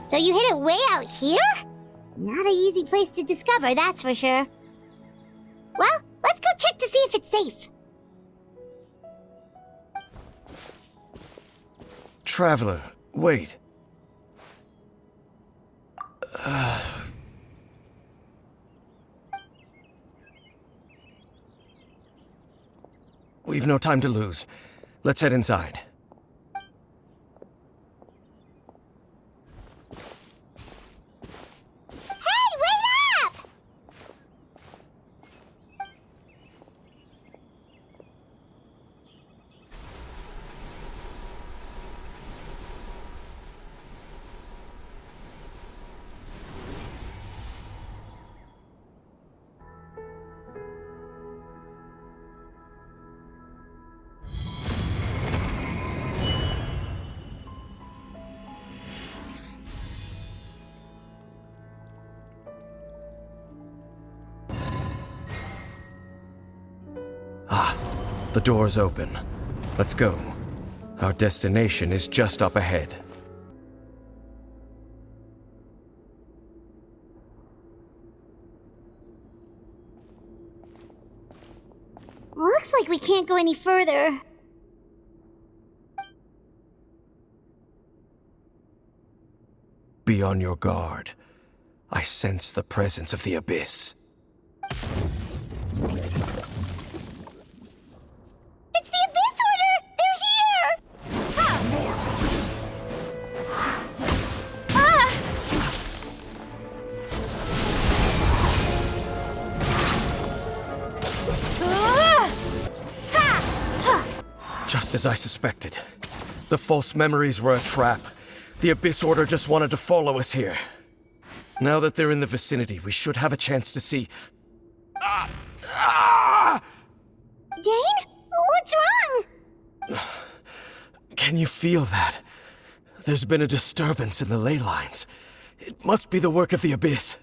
So you hid it way out here? Not an easy place to discover, that's for sure. Well, let's go check to see if it's safe. Traveler, wait. We've no time to lose. Let's head inside. Hey, wait up! The door's open. Let's go. Our destination is just up ahead. Looks like we can't go any further. Be on your guard. I sense the presence of the Abyss. It's the Abyss Order! They're here! Just as I suspected. The false memories were a trap. The Abyss Order just wanted to follow us here. Now that they're in the vicinity, we should have a chance to see... Dane? What's wrong? Can you feel that? There's been a disturbance in the ley lines. It must be the work of the Abyss.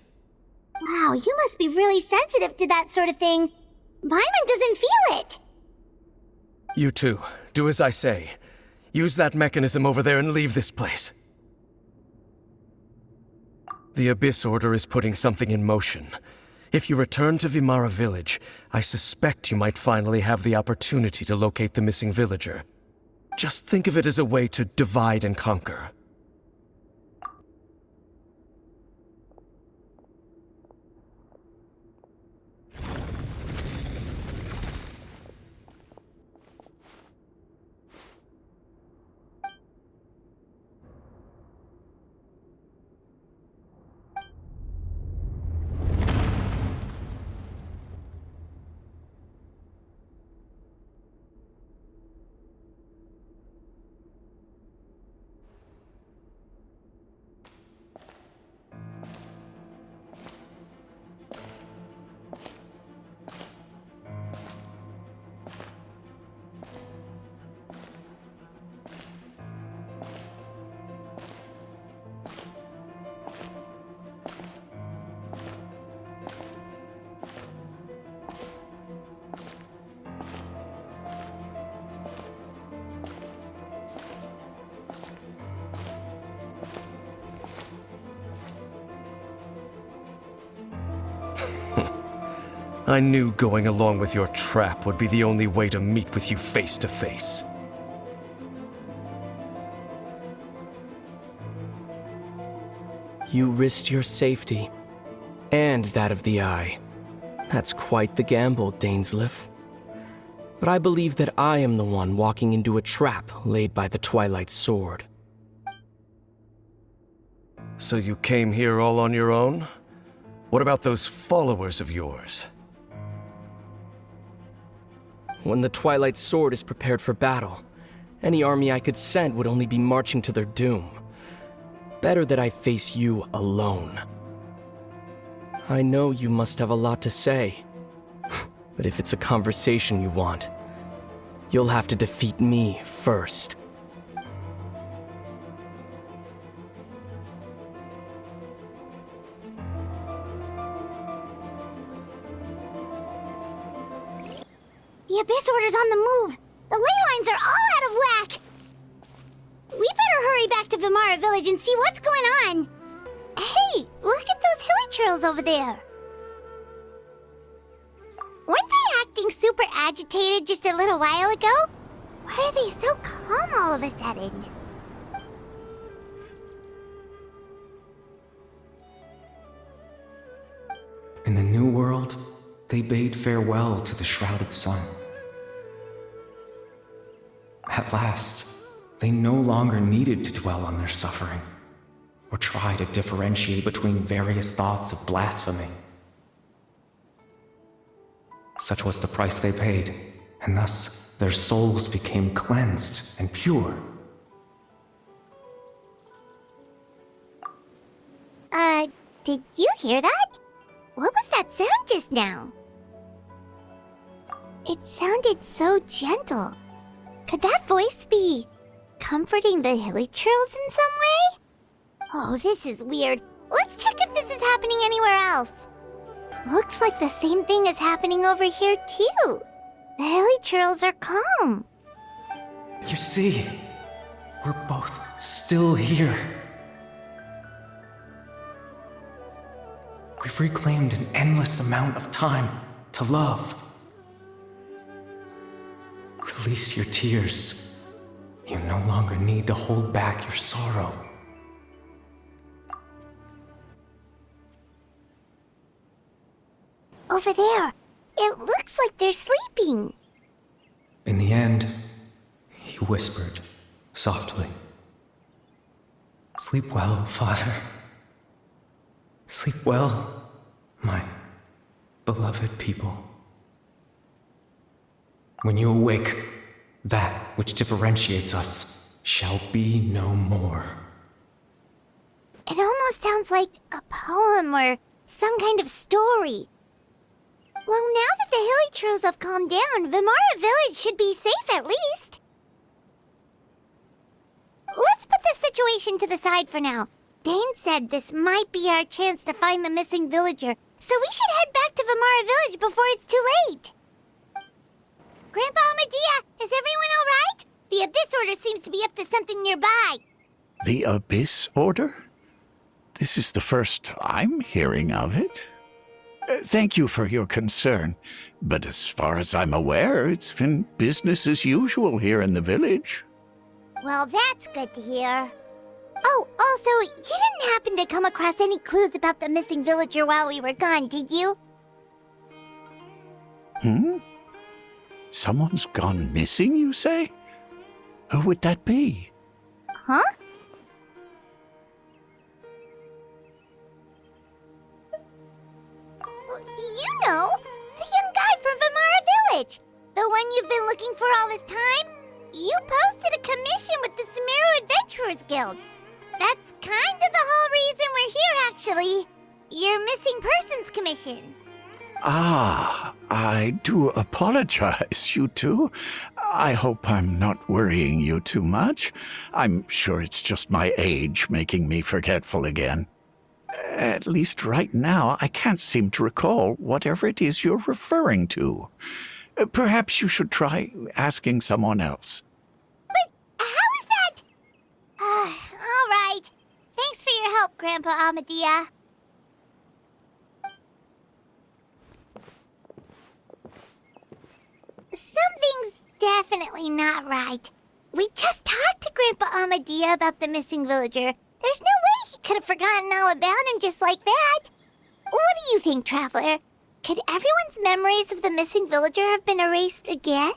Wow, you must be really sensitive to that sort of thing. Paimon doesn't feel it. You too. Do as I say. Use that mechanism over there and leave this place. The Abyss Order is putting something in motion. If you return to Vimara Village, I suspect you might finally have the opportunity to locate the missing villager. Just think of it as a way to divide and conquer. I knew going along with your trap would be the only way to meet with you face to face. You risked your safety, and that of the Eye. That's quite the gamble, Dainsleif. But I believe that I am the one walking into a trap laid by the Twilight Sword. So you came here all on your own? What about those followers of yours? When the Twilight Sword is prepared for battle, any army I could send would only be marching to their doom. Better that I face you alone. I know you must have a lot to say, but if it's a conversation you want, you'll have to defeat me first. The Abyss Order's on the move. The ley lines are all out of whack. We better hurry back to Vimara Village and see what's going on. Hey, look at those hilly trails over there. Weren't they acting super agitated just a little while ago? Why are they so calm all of a sudden? In the new world, they bade farewell to the shrouded sun. At last, they no longer needed to dwell on their suffering, or try to differentiate between various thoughts of blasphemy. Such was the price they paid, and thus their souls became cleansed and pure. Did you hear that? What was that sound just now? It sounded so gentle. Could that voice be comforting the hilly trails in some way? Oh, this is weird. Let's check if this is happening anywhere else. Looks like the same thing is happening over here too. The hilly trails are calm. You see, we're both still here. We've reclaimed an endless amount of time to love. Release your tears. You no longer need to hold back your sorrow. Over there, it looks like they're sleeping. In the end, he whispered softly, "Sleep well, Father. Sleep well, my beloved people. When you awake, that which differentiates us shall be no more." It almost sounds like a poem or some kind of story. Well, now that the hilly trails have calmed down, Vimara Village should be safe at least. Let's put this situation to the side for now. Dane said this might be our chance to find the missing villager, so we should head back to Vimara Village before it's too late. Grandpa Amadea, is everyone all right? The Abyss Order seems to be up to something nearby. The Abyss Order? This is the first I'm hearing of it. Thank you for your concern, but as far as I'm aware, it's been business as usual here in the village. Well, that's good to hear. Oh, also, you didn't happen to come across any clues about the missing villager while we were gone, did you? Someone's gone missing, you say? Who would that be? Huh? You know, the young guy from Vimara Village. The one you've been looking for all this time. You posted a commission with the Sumeru Adventurers Guild. That's kind of the whole reason we're here, actually. Your missing persons commission. Ah, I do apologize, you two. I hope I'm not worrying you too much. I'm sure it's just my age making me forgetful again. At least right now, I can't seem to recall whatever it is you're referring to. Perhaps you should try asking someone else. But how is that? All right. Thanks for your help, Grandpa Amadea. Something's definitely not right. We just talked to Grandpa Amadea about the missing villager. There's no way he could have forgotten all about him just like that. What do you think, Traveler? Could everyone's memories of the missing villager have been erased again?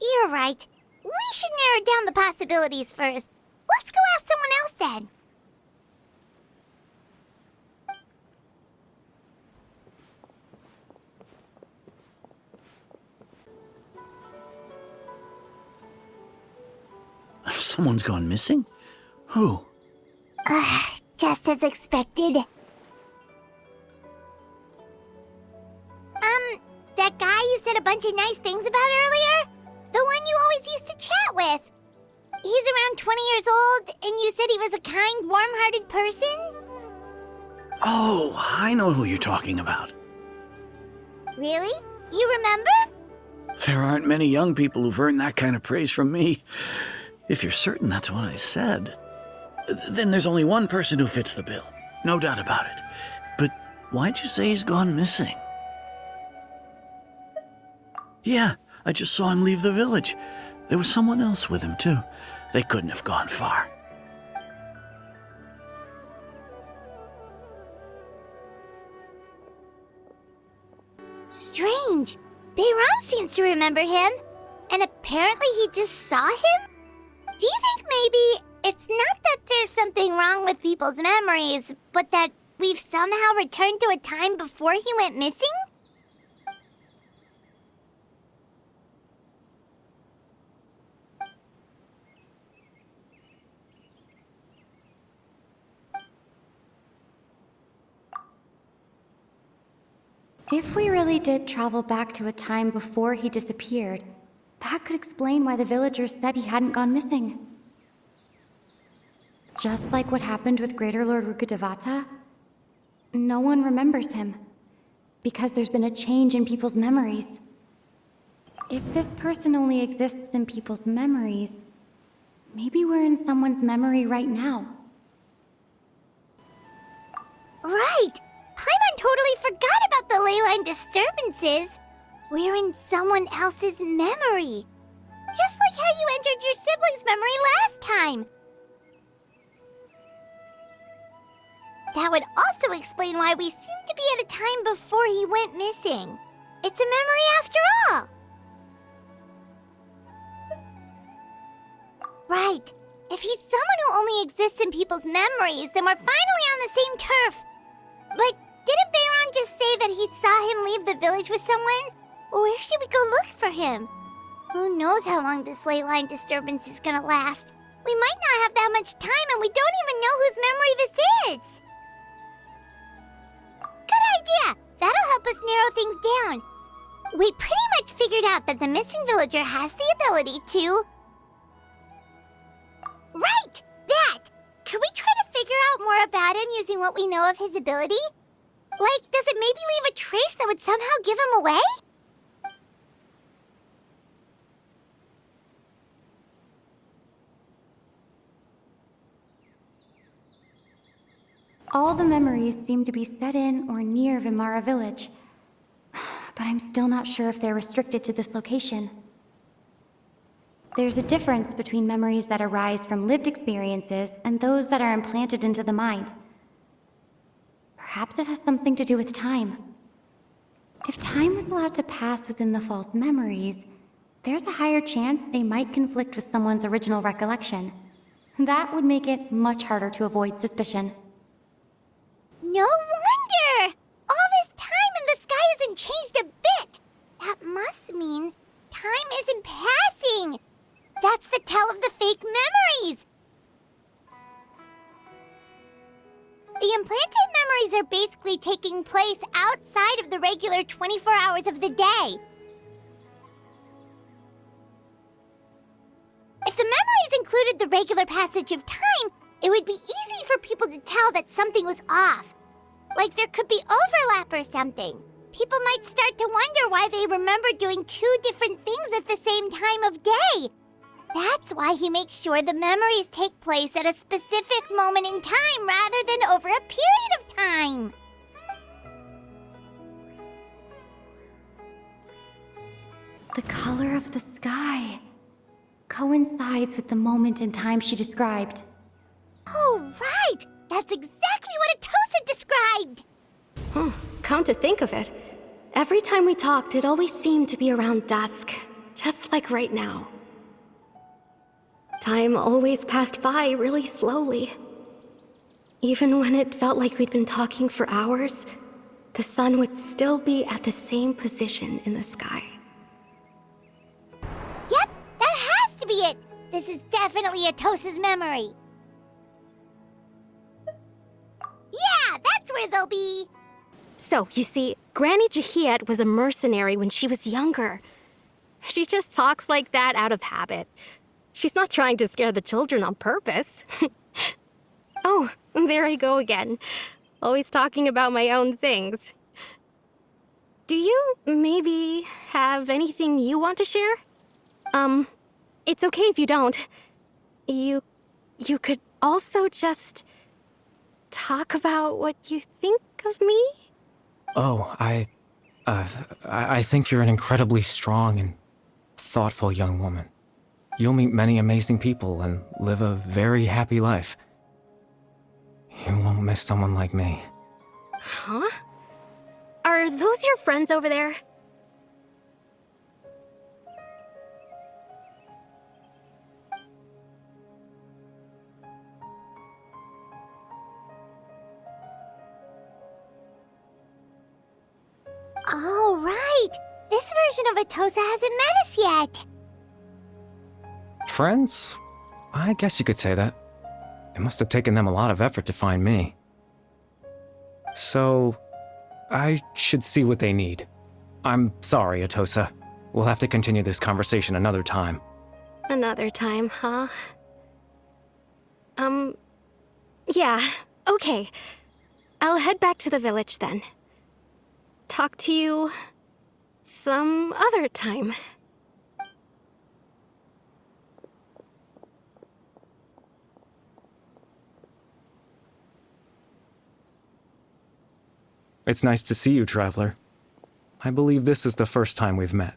You're right. We should narrow down the possibilities first. Let's go ask someone else then. Someone's gone missing? Who? Just as expected. That guy you said a bunch of nice things about earlier? The one you always used to chat with. He's around 20 years old, and you said he was a kind, warm-hearted person? Oh, I know who you're talking about. Really? You remember? There aren't many young people who've earned that kind of praise from me. If you're certain that's what I said, then there's only one person who fits the bill. No doubt about it. But why'd you say he's gone missing? Yeah, I just saw him leave the village. There was someone else with him, too. They couldn't have gone far. Strange. Bayram seems to remember him. And apparently he just saw him? Do you think maybe it's not that there's something wrong with people's memories, but that we've somehow returned to a time before he went missing? If we really did travel back to a time before he disappeared, that could explain why the villagers said he hadn't gone missing. Just like what happened with Greater Lord Rukkhadevata, no one remembers him, because there's been a change in people's memories. If this person only exists in people's memories, maybe we're in someone's memory right now. Right! Paimon totally forgot about the leyline disturbances. We're in someone else's memory. Just like how you entered your sibling's memory last time. That would also explain why we seem to be at a time before he went missing. It's a memory after all. Right. If he's someone who only exists in people's memories, then we're finally on the same turf. But didn't Bayram just say that he saw him leave the village with someone? Where should we go look for him? Who knows how long this ley line disturbance is gonna last? We might not have that much time and we don't even know whose memory this is. Good idea! That'll help us narrow things down. We pretty much figured out that the missing villager has the ability to... Right! That! Could we try to figure out more about him using what we know of his ability? Like, does it maybe leave a trace that would somehow give him away? All the memories seem to be set in or near Vimara village, but I'm still not sure if they're restricted to this location. There's a difference between memories that arise from lived experiences and those that are implanted into the mind. Perhaps it has something to do with time. If time was allowed to pass within the false memories, there's a higher chance they might conflict with someone's original recollection. That would make it much harder to avoid suspicion. No wonder! All this time and the sky hasn't changed a bit! That must mean time isn't passing! That's the tell of the fake memories! The implanted memories are basically taking place outside of the regular 24 hours of the day. If the memories included the regular passage of time, it would be easy for people to tell that something was off. Like there could be overlap or something. People might start to wonder why they remember doing two different things at the same time of day. That's why he makes sure the memories take place at a specific moment in time rather than over a period of time. The color of the sky coincides with the moment in time she described. Oh, right! That's exactly what Atosa described! Come to think of it, every time we talked, it always seemed to be around dusk, just like right now. Time always passed by really slowly. Even when it felt like we'd been talking for hours, the sun would still be at the same position in the sky. Yep, that has to be it! This is definitely Atosa's memory. Yeah, that's where they'll be! So, you see, Granny Jahiet was a mercenary when she was younger. She just talks like that out of habit. She's not trying to scare the children on purpose. Oh, there I go again. Always talking about my own things. do you maybe have anything you want to share? It's okay if you don't. You could also just talk about what you think of me? Oh, I think you're an incredibly strong and thoughtful young woman. You'll meet many amazing people and live a very happy life. You won't miss someone like me. Huh? Are those your friends over there? Oh, right! This version of Atosa hasn't met us yet! Friends? I guess you could say that. It must have taken them a lot of effort to find me. So, I should see what they need. I'm sorry, Atosa. We'll have to continue this conversation another time. Another time, huh? Yeah, okay. I'll head back to the village then. Talk to you some other time. It's nice to see you, Traveler. I believe this is the first time we've met.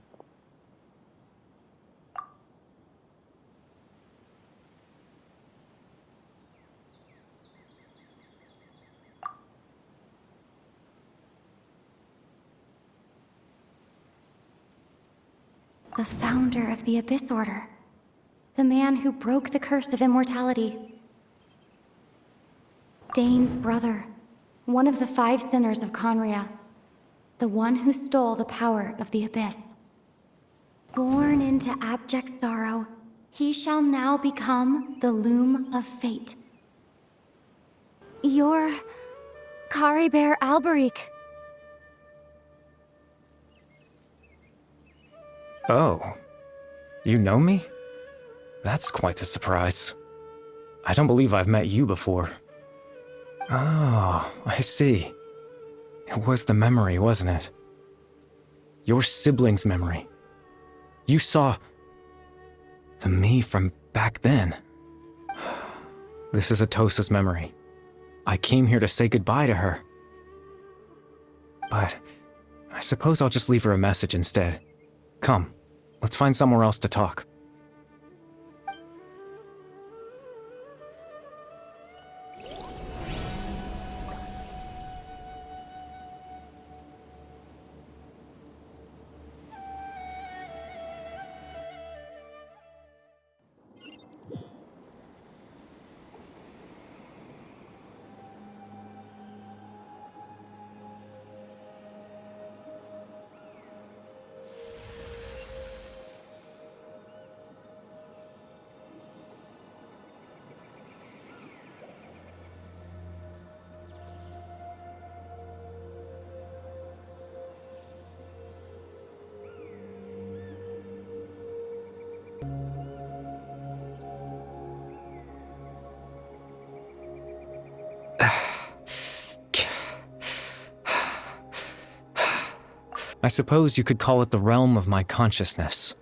The founder of the Abyss Order. The man who broke the curse of immortality. Dane's brother. One of the 5 sinners of Conria. The one who stole the power of the Abyss. Born into abject sorrow, he shall now become the Loom of Fate. You're Kari Bear Alberic. Oh. You know me? That's quite the surprise. I don't believe I've met you before. Oh, I see. It was the memory, wasn't it? Your sibling's memory. You saw the me from back then. This is Atosa's memory. I came here to say goodbye to her. But I suppose I'll just leave her a message instead. Come, let's find somewhere else to talk. I suppose you could call it the realm of my consciousness.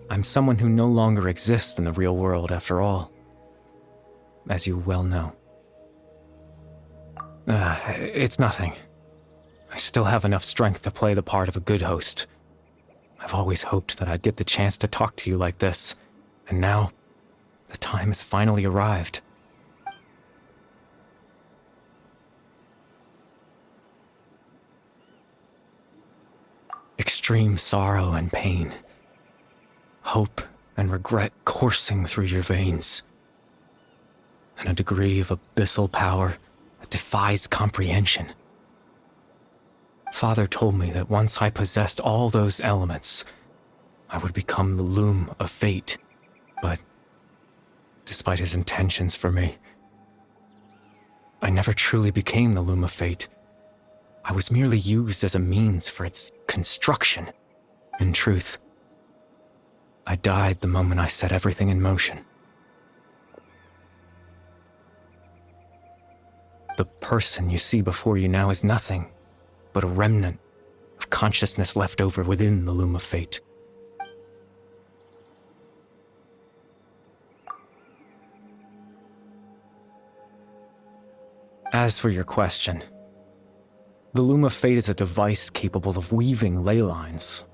I'm someone who no longer exists in the real world, after all. As you well know. It's nothing. I still have enough strength to play the part of a good host. I've always hoped that I'd get the chance to talk to you like this, and now, the time has finally arrived. Extreme sorrow and pain. Hope and regret coursing through your veins. And a degree of abyssal power that defies comprehension. Father told me that once I possessed all those elements, I would become the Loom of Fate. But, despite his intentions for me, I never truly became the Loom of Fate. I was merely used as a means for its construction. In truth, I died the moment I set everything in motion. The person you see before you now is nothing but a remnant of of consciousness left over within the loom of fate. As for your question, the loom of fate is a device capable of weaving ley lines.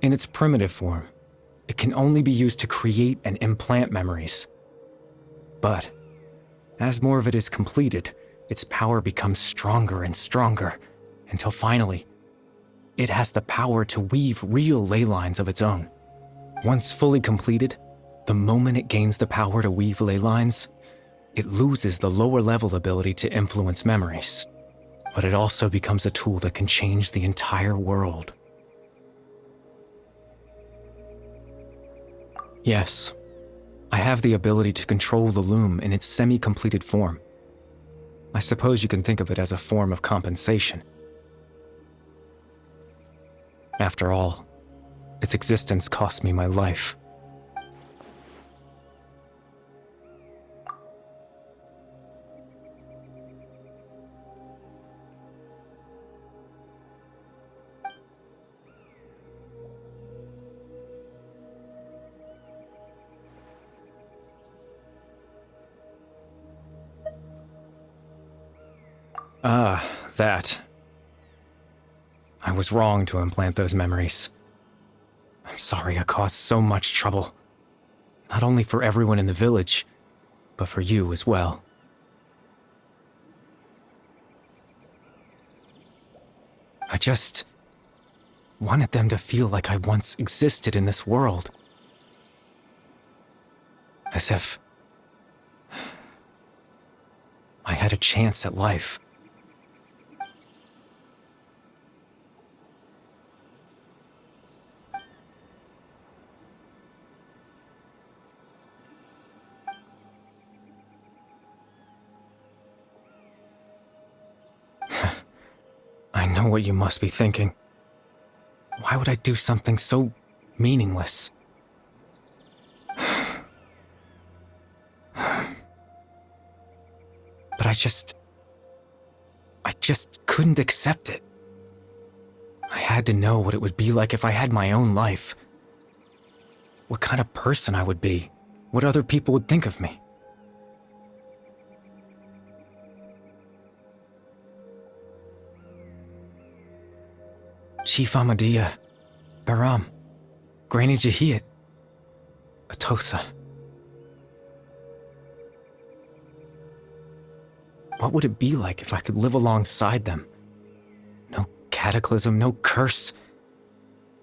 In its primitive form, it can only be used to create and implant memories. But as more of it is completed, its power becomes stronger and stronger, until finally, it has the power to weave real ley lines of its own. Once fully completed, the moment it gains the power to weave ley lines, it loses the lower level ability to influence memories. But it also becomes a tool that can change the entire world. Yes, I have the ability to control the loom in its semi-completed form. I suppose you can think of it as a form of compensation. After all, its existence cost me my life. Ah, that. I was wrong to implant those memories. I'm sorry I caused so much trouble. Not only for everyone in the village, but for you as well. I just wanted them to feel like I once existed in this world. As if I had a chance at life. I know what you must be thinking. Why would I do something so meaningless? But I just couldn't accept it. I had to know what it would be like if I had my own life. What kind of person I would be. What other people would think of me. Chief Ahmadiyya, Baram, Granny Jahiyat, Atosa. What would it be like if I could live alongside them? No cataclysm, no curse.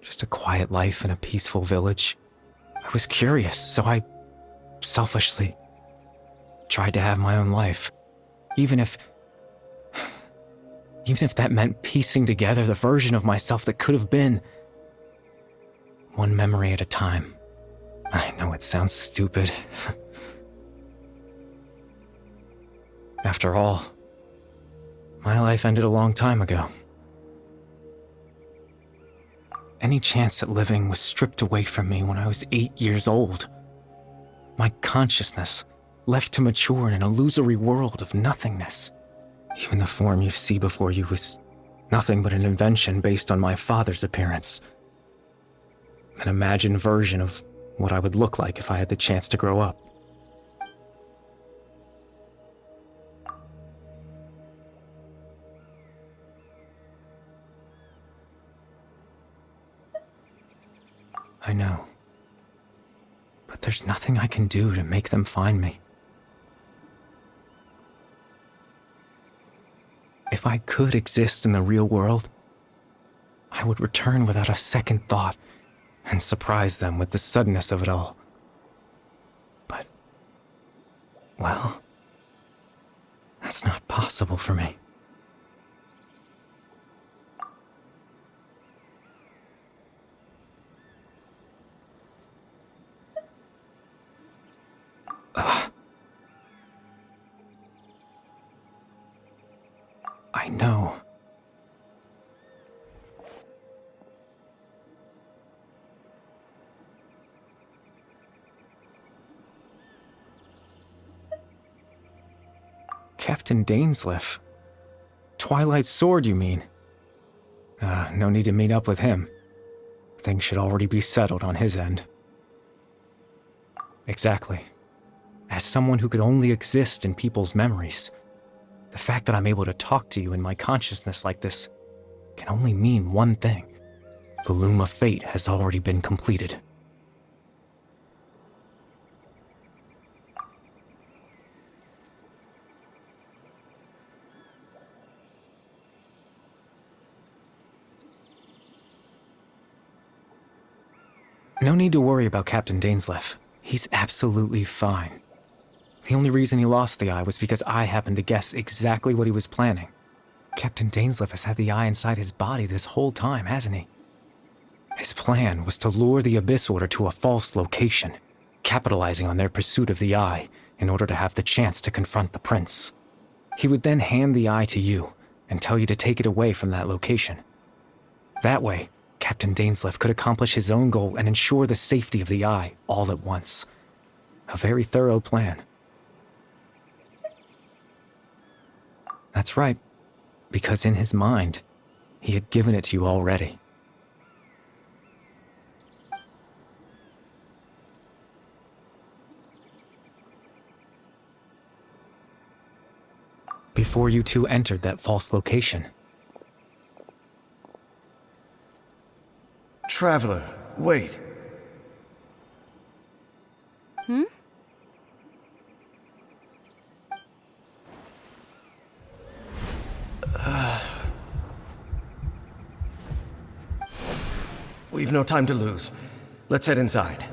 Just a quiet life in a peaceful village. I was curious, so I selfishly tried to have my own life. Even if that meant piecing together the version of myself that could have been. One memory at a time. I know it sounds stupid. After all, my life ended a long time ago. Any chance at living was stripped away from me when I was 8 years old. My consciousness left to mature in an illusory world of nothingness. Even the form you see before you was nothing but an invention based on my father's appearance. An imagined version of what I would look like if I had the chance to grow up. I know. But there's nothing I can do to make them find me. If I could exist in the real world, I would return without a second thought and surprise them with the suddenness of it all. But, well, that's not possible for me. I know. Captain Dainsleif Twilight Sword, you mean? No need to meet up with him. Things should already be settled on his end. Exactly. As someone who could only exist in people's memories, the fact that I'm able to talk to you in my consciousness like this can only mean one thing. The Loom of Fate has already been completed. No need to worry about Captain Dainsleif. He's absolutely fine. The only reason he lost the eye was because I happened to guess exactly what he was planning. Captain Dainsleif has had the eye inside his body this whole time, hasn't he? His plan was to lure the Abyss Order to a false location, capitalizing on their pursuit of the eye in order to have the chance to confront the prince. He would then hand the eye to you and tell you to take it away from that location. That way, Captain Dainsleif could accomplish his own goal and ensure the safety of the eye all at once. A very thorough plan. That's right, because in his mind, he had given it to you already. Before you two entered that false location. Traveler, wait. We've no time to lose. Let's head inside.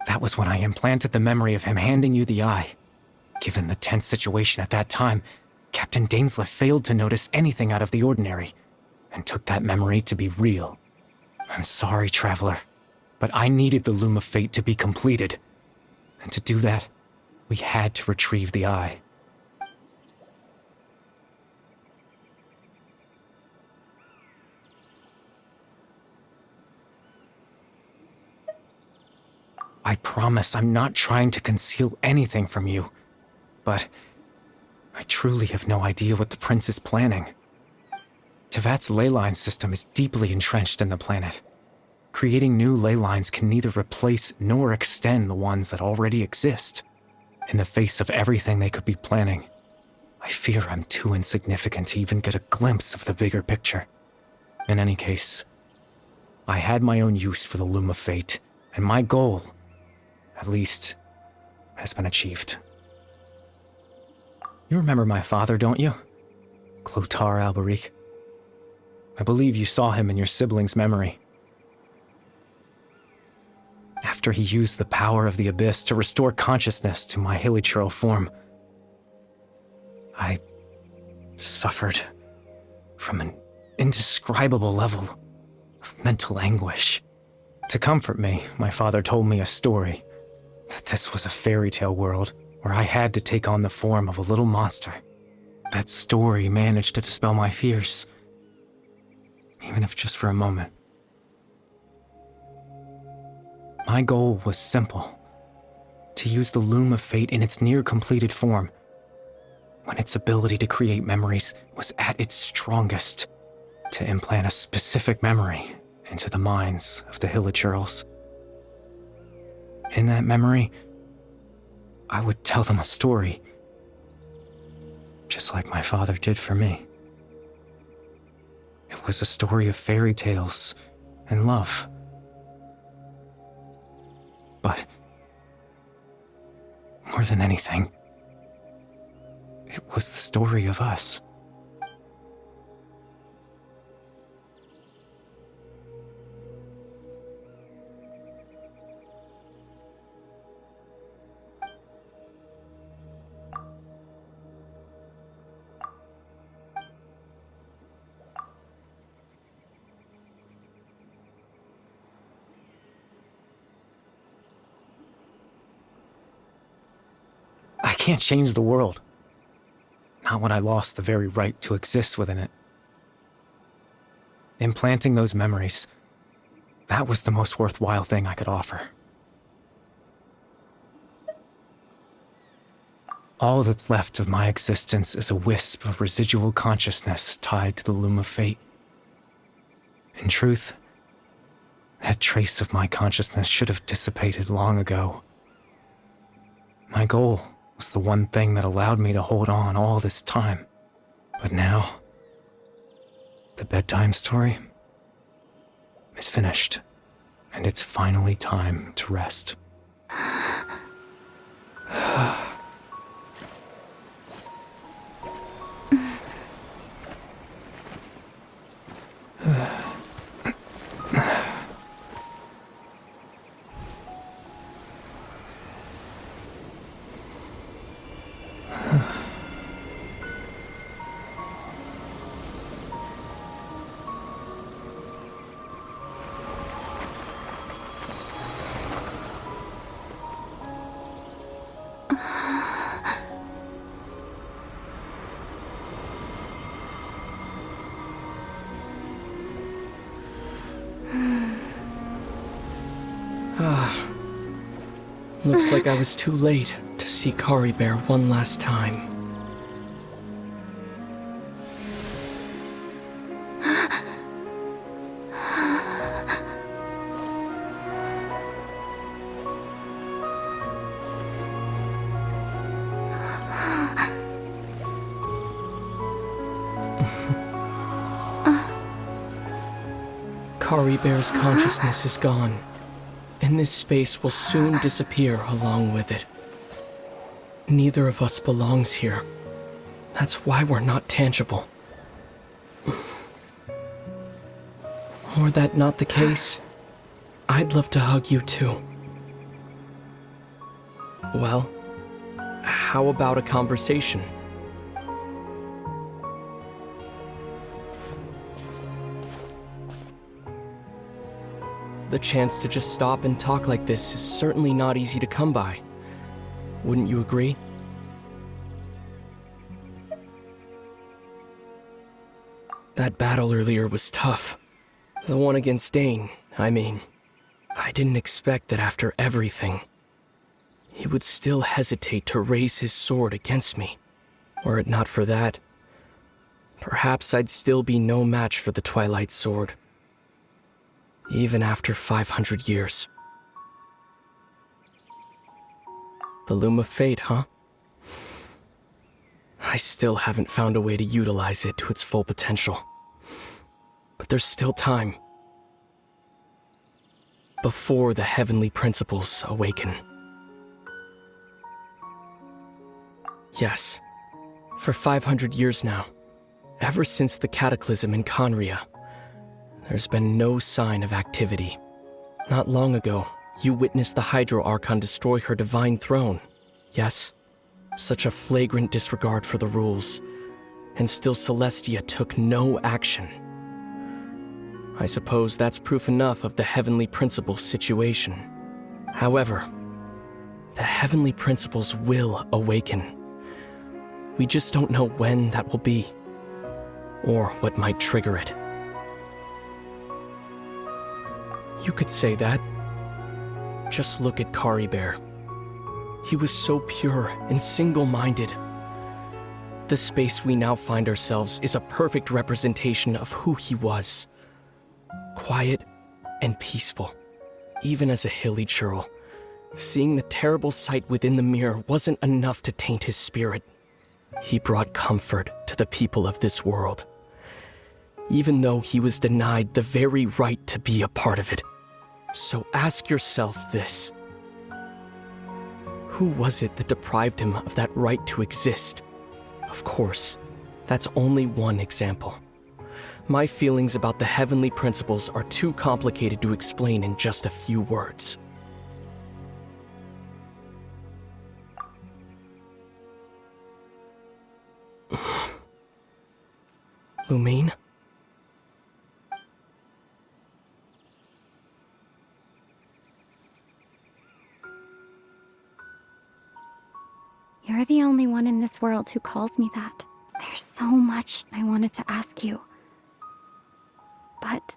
That was when I implanted the memory of him handing you the eye. Given the tense situation at that time, Captain Dainsleif failed to notice anything out of the ordinary, and took that memory to be real. I'm sorry, Traveler, but I needed the Loom of Fate to be completed. And to do that, we had to retrieve the eye. I promise I'm not trying to conceal anything from you, but I truly have no idea what the prince is planning. Tevat's ley line system is deeply entrenched in the planet. Creating new ley lines can neither replace nor extend the ones that already exist. In the face of everything they could be planning, I fear I'm too insignificant to even get a glimpse of the bigger picture. In any case, I had my own use for the Loom of Fate, and my goal, at least, has been achieved. You remember my father, don't you? Clotar Alberic. I believe you saw him in your sibling's memory. After he used the power of the Abyss to restore consciousness to my hilichurl form, I suffered from an indescribable level of mental anguish. To comfort me, my father told me a story, that this was a fairy tale world where I had to take on the form of a little monster. That story managed to dispel my fears, even if just for a moment. My goal was simple: to use the Loom of Fate in its near-completed form, when its ability to create memories was at its strongest, to implant a specific memory into the minds of the hilichurls. In that memory, I would tell them a story, just like my father did for me. It was a story of fairy tales and love. But more than anything, it was the story of us. I can't change the world. Not when I lost the very right to exist within it. implanting those memories, that was the most worthwhile thing I could offer. All that's left of my existence is a wisp of residual consciousness tied to the loom of fate. In truth, that trace of my consciousness should have dissipated long ago. My goal was the one thing that allowed me to hold on all this time. But now, the bedtime story is finished, and it's finally time to rest. Looks like I was too late to see Kari Bear one last time. Kari Bear's consciousness is gone, and this space will soon disappear along with it. Neither of us belongs here. That's why we're not tangible. Were that not the case, I'd love to hug you too. Well, how about a conversation? The chance to just stop and talk like this is certainly not easy to come by. Wouldn't you agree? That battle earlier was tough. The one against Dane, I mean. I didn't expect that after everything, he would still hesitate to raise his sword against me. Were it not for that, perhaps I'd still be no match for the Twilight Sword. Even after 500 years. The Loom of Fate, huh? I still haven't found a way to utilize it to its full potential. But there's still time. Before the heavenly principles awaken. Yes, for 500 years now, ever since the cataclysm in Conria, there's been no sign of activity. Not long ago, you witnessed the Hydro Archon destroy her divine throne. Yes, such a flagrant disregard for the rules, and still Celestia took no action. I suppose that's proof enough of the Heavenly Principles situation. However, the Heavenly Principles will awaken. We just don't know when that will be, or what might trigger it. You could say that. Just look at Kari Bear. He was so pure and single-minded. The space we now find ourselves is a perfect representation of who he was. Quiet and peaceful. Even as a hilly churl, seeing the terrible sight within the mirror wasn't enough to taint his spirit. He brought comfort to the people of this world, even though he was denied the very right to be a part of it. So ask yourself this. Who was it that deprived him of that right to exist? Of course, that's only one example. My feelings about the Heavenly Principles are too complicated to explain in just a few words. Lumine? You're the only one in this world who calls me that. There's so much I wanted to ask you. But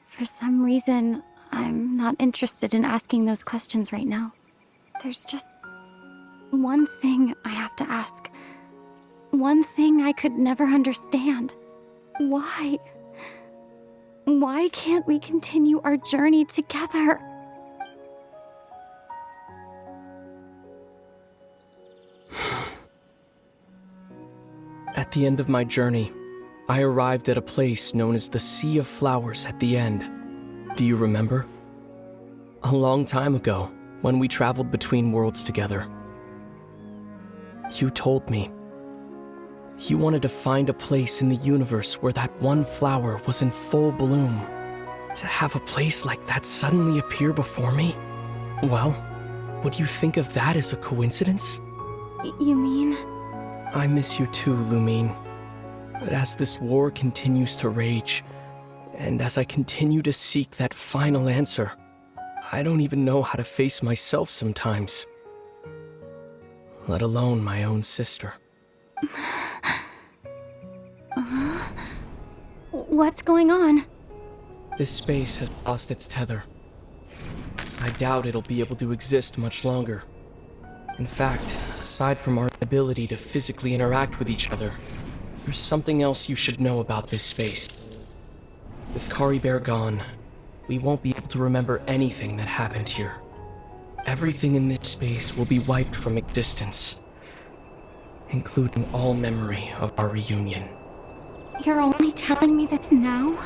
for some reason, I'm not interested in asking those questions right now. There's just one thing I have to ask. One thing I could never understand. Why? Why can't we continue our journey together? At the end of my journey, I arrived at a place known as the Sea of Flowers at the end. Do you remember? A long time ago, when we traveled between worlds together. You told me. You wanted to find a place in the universe where that one flower was in full bloom. To have a place like that suddenly appear before me? Well, would you think of that as a coincidence? You mean? I miss you too, Lumine. But as this war continues to rage, and as I continue to seek that final answer, I don't even know how to face myself sometimes. Let alone my own sister. What's going on? This space has lost its tether. I doubt it'll be able to exist much longer. In fact, aside from our ability to physically interact with each other, there's something else you should know about this space. With Kari Bear gone, we won't be able to remember anything that happened here. Everything in this space will be wiped from existence, including all memory of our reunion. You're only telling me this now?